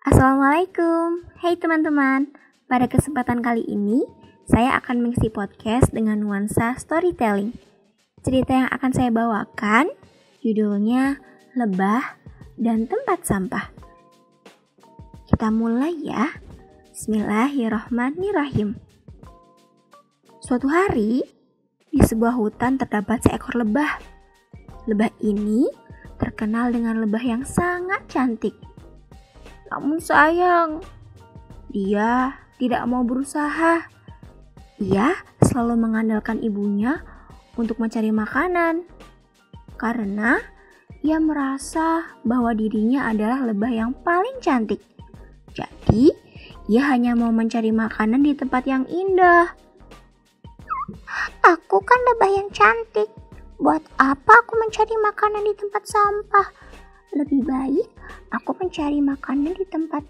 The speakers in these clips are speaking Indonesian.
Assalamualaikum, hai teman-teman. Pada kesempatan kali ini, saya akan mengisi podcast dengan nuansa storytelling. Cerita yang akan saya bawakan, judulnya Lebah dan Tempat Sampah. Kita mulai ya. Bismillahirrahmanirrahim. Suatu hari, di sebuah hutan terdapat seekor lebah. Lebah ini terkenal dengan lebah yang sangat cantik. Namun sayang, dia tidak mau berusaha. Ia selalu mengandalkan ibunya untuk mencari makanan. Karena ia merasa bahwa dirinya adalah lebah yang paling cantik. Jadi, ia hanya mau mencari makanan di tempat yang indah. Aku kan lebah yang cantik. Buat apa aku mencari makanan di tempat sampah? Lebih baik aku mencari makanan di tempat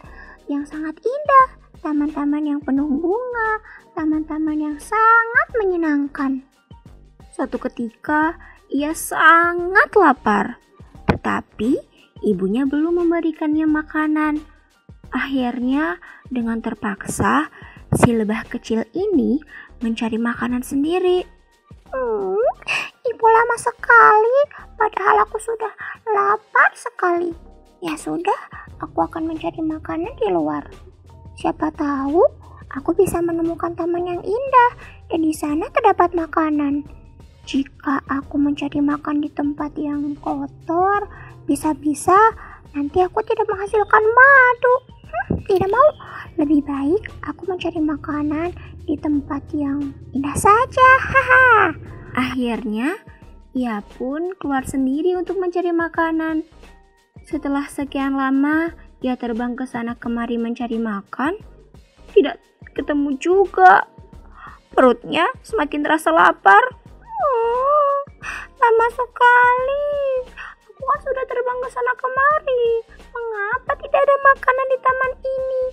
yang sangat indah, taman-taman yang penuh bunga, taman-taman yang sangat menyenangkan. Suatu ketika, ia sangat lapar. Tetapi, ibunya belum memberikannya makanan. Akhirnya, dengan terpaksa, si lebah kecil ini mencari makanan sendiri. Ibu lama sekali, padahal aku sudah lapar sekali. Ya sudah, aku akan mencari makanan di luar. Siapa tahu aku bisa menemukan taman yang indah dan di sana terdapat makanan. Jika aku mencari makan di tempat yang kotor, bisa-bisa nanti aku tidak menghasilkan madu. Tidak mau. Lebih baik aku mencari makanan di tempat yang indah saja. Haha. Akhirnya, ia pun keluar sendiri untuk mencari makanan. Setelah sekian lama, ia terbang ke sana kemari mencari makan. Tidak ketemu juga. Perutnya semakin terasa lapar. Lama sekali. Aku kan sudah terbang ke sana kemari. Mengapa tidak ada makanan di taman ini?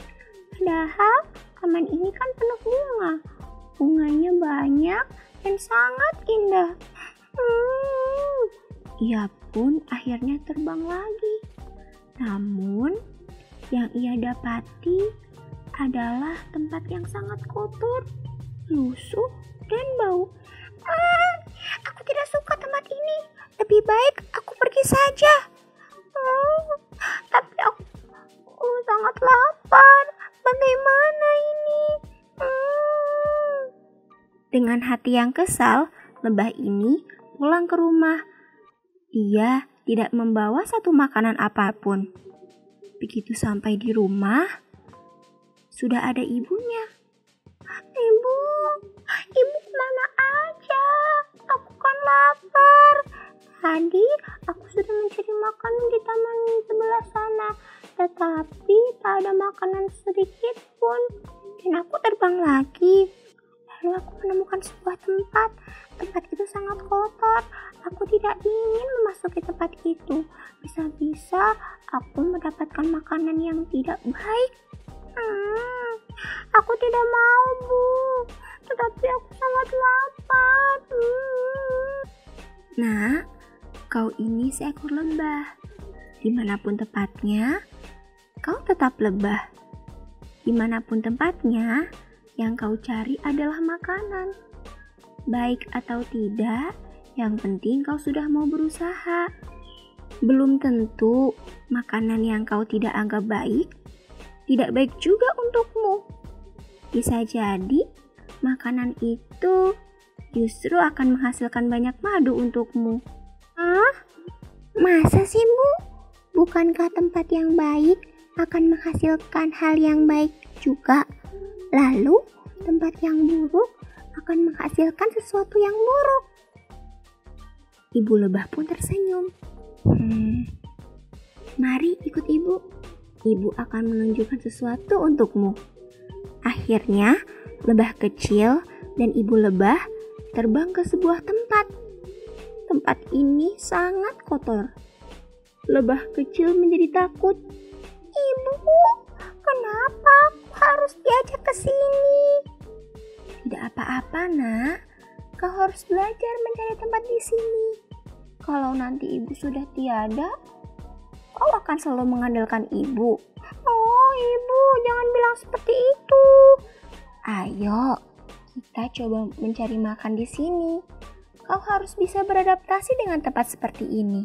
Padahal taman ini kan penuh bunga. Bunganya banyak dan sangat indah. Ia pun akhirnya terbang lagi. Namun, yang ia dapati adalah tempat yang sangat kotor, lusuh, dan bau. Aku tidak suka tempat ini. Lebih baik aku pergi saja. Tapi aku sangat lapar. Bagaimana ini? Dengan hati yang kesal, lebah ini pulang ke rumah. Ia tidak membawa satu makanan apapun. Begitu sampai di rumah, sudah ada ibunya. Ibu kemana aja? Aku kan lapar. Tadi aku sudah mencari makanan di taman sebelah sana, tetapi tak ada makanan sedikit pun. Dan aku terbang lagi. Lalu aku menemukan sebuah tempat. Tempat itu sangat kotor. Aku tidak ingin memasuki tempat itu. Bisa-bisa aku mendapatkan makanan yang tidak baik. Aku tidak mau, Bu. Tetapi aku sangat lapar. Nah, kau ini seekor lebah. Dimanapun tempatnya, kau tetap lebah. Dimanapun tempatnya, yang kau cari adalah makanan. Baik atau tidak, yang penting kau sudah mau berusaha. Belum tentu makanan yang kau tidak anggap baik, tidak baik juga untukmu. Bisa jadi makanan itu justru akan menghasilkan banyak madu untukmu. Masa sih, Bu? Bukankah tempat yang baik akan menghasilkan hal yang baik juga? Lalu, tempat yang buruk akan menghasilkan sesuatu yang buruk. Ibu lebah pun tersenyum. Mari ikut ibu. Ibu akan menunjukkan sesuatu untukmu. Akhirnya, lebah kecil dan ibu lebah terbang ke sebuah tempat. Tempat ini sangat kotor. Lebah kecil menjadi takut. Ibu, kenapa aku harus diajak ke sini? Tidak apa-apa, Nak. Kau harus belajar mencari tempat di sini. Kalau nanti ibu sudah tiada, kau akan selalu mengandalkan ibu. Oh yang seperti itu. Ayo, kita coba mencari makan di sini. Kau harus bisa beradaptasi dengan tempat seperti ini.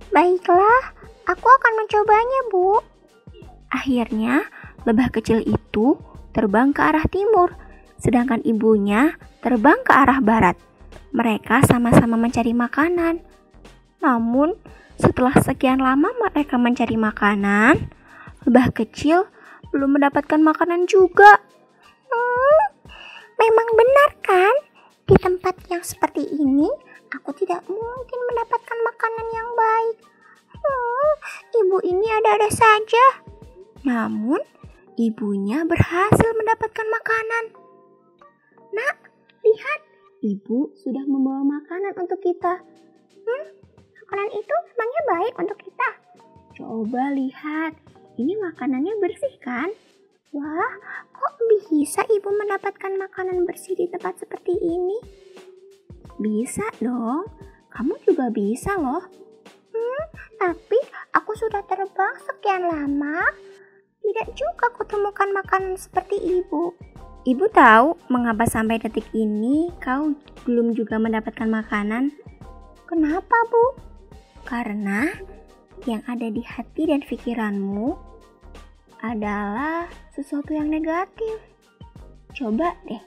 Baiklah, aku akan mencobanya, Bu. Akhirnya, lebah kecil itu terbang ke arah timur, sedangkan ibunya terbang ke arah barat. Mereka sama-sama mencari makanan. Namun, setelah sekian lama mereka mencari makanan, lebah kecil belum mendapatkan makanan juga. Memang benar kan? Di tempat yang seperti ini, aku tidak mungkin mendapatkan makanan yang baik. Ibu ini ada-ada saja. Namun, ibunya berhasil mendapatkan makanan. Nak, lihat, ibu sudah membawa makanan untuk kita. Makanan itu memangnya baik untuk kita? Coba lihat, ini makanannya bersih kan? Wah, kok bisa ibu mendapatkan makanan bersih di tempat seperti ini? Bisa dong, kamu juga bisa loh. Tapi aku sudah terbang sekian lama, tidak juga kutemukan makanan seperti ibu. Ibu tahu mengapa sampai detik ini kau belum juga mendapatkan makanan? Kenapa, Bu? Karena yang ada di hati dan pikiranmu adalah sesuatu yang negatif. Coba deh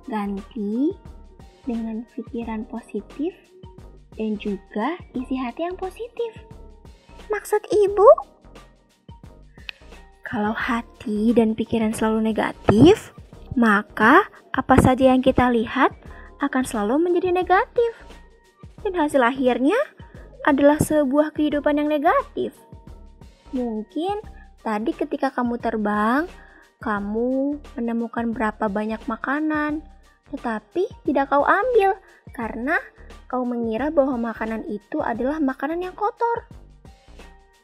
ganti dengan pikiran positif dan juga isi hati yang positif. Maksud ibu? Kalau hati dan pikiran selalu negatif, maka apa saja yang kita lihat akan selalu menjadi negatif. Dan hasil akhirnya adalah sebuah kehidupan yang negatif. Mungkin tadi ketika kamu terbang, kamu menemukan berapa banyak makanan, tetapi tidak kau ambil karena kau mengira bahwa makanan itu adalah makanan yang kotor.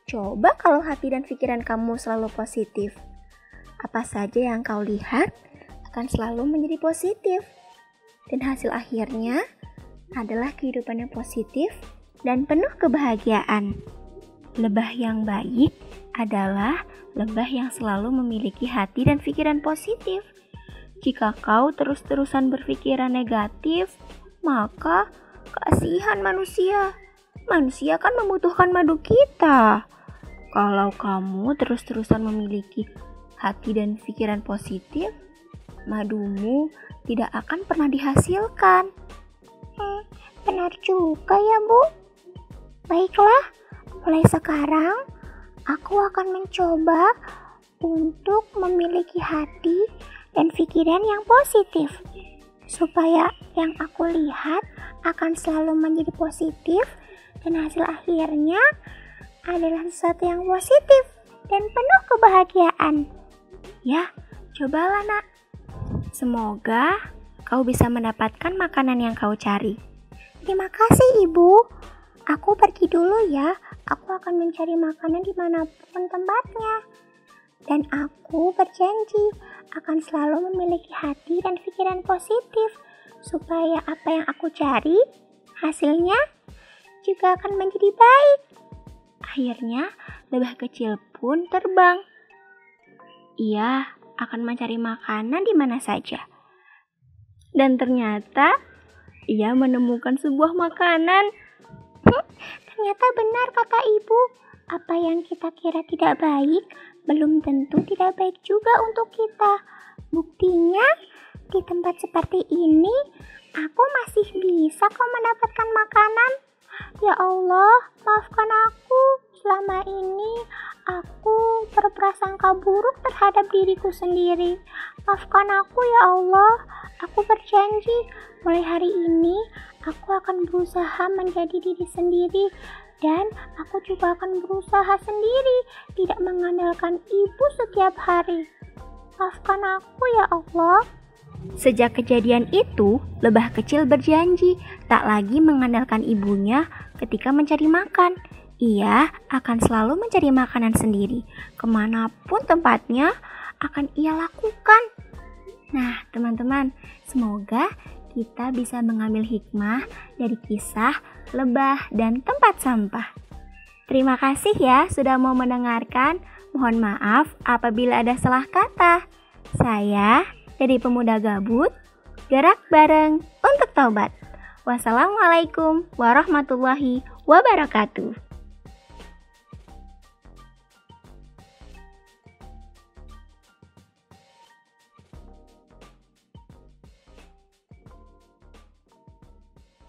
Coba kalau hati dan pikiran kamu selalu positif, apa saja yang kau lihat akan selalu menjadi positif. Dan hasil akhirnya adalah kehidupan yang positif dan penuh kebahagiaan. Lebah yang baik adalah lebah yang selalu memiliki hati dan pikiran positif. Jika kau terus-terusan berpikiran negatif, maka kasihan manusia. Manusia kan membutuhkan madu kita. Kalau kamu terus-terusan memiliki hati dan pikiran positif, madumu tidak akan pernah dihasilkan. Benar juga ya, Bu. Baiklah, mulai sekarang aku akan mencoba untuk memiliki hati dan pikiran yang positif, supaya yang aku lihat akan selalu menjadi positif dan hasil akhirnya adalah sesuatu yang positif dan penuh kebahagiaan. Ya, cobalah nak. Semoga kau bisa mendapatkan makanan yang kau cari. Terima kasih, Ibu. Aku pergi dulu ya. Aku akan mencari makanan dimanapun tempatnya. Dan aku berjanji akan selalu memiliki hati dan pikiran positif, supaya apa yang aku cari, hasilnya juga akan menjadi baik. Akhirnya, lebah kecil pun terbang. Ia akan mencari makanan di mana saja. Dan ternyata, ia menemukan sebuah makanan. Ternyata benar kata ibu, apa yang kita kira tidak baik, belum tentu tidak baik juga untuk kita. Buktinya, di tempat seperti ini, aku masih bisa kok mendapatkan makanan. Ya Allah, maafkan aku. Selama ini, aku berprasangka buruk terhadap diriku sendiri. Maafkan aku ya Allah. Aku berjanji, mulai hari ini, aku akan berusaha menjadi diri sendiri. Dan aku juga akan berusaha sendiri, tidak mengandalkan ibu setiap hari. Maafkan aku ya Allah. Sejak kejadian itu, lebah kecil berjanji tak lagi mengandalkan ibunya ketika mencari makan. Ia akan selalu mencari makanan sendiri. Kemanapun tempatnya akan ia lakukan. Nah, teman-teman, semoga kita bisa mengambil hikmah dari kisah lebah dan tempat sampah. Terima kasih ya sudah mau mendengarkan. Mohon maaf apabila ada salah kata. Saya dari Pemuda Gabut, gerak bareng untuk taubat. Wassalamualaikum warahmatullahi wabarakatuh.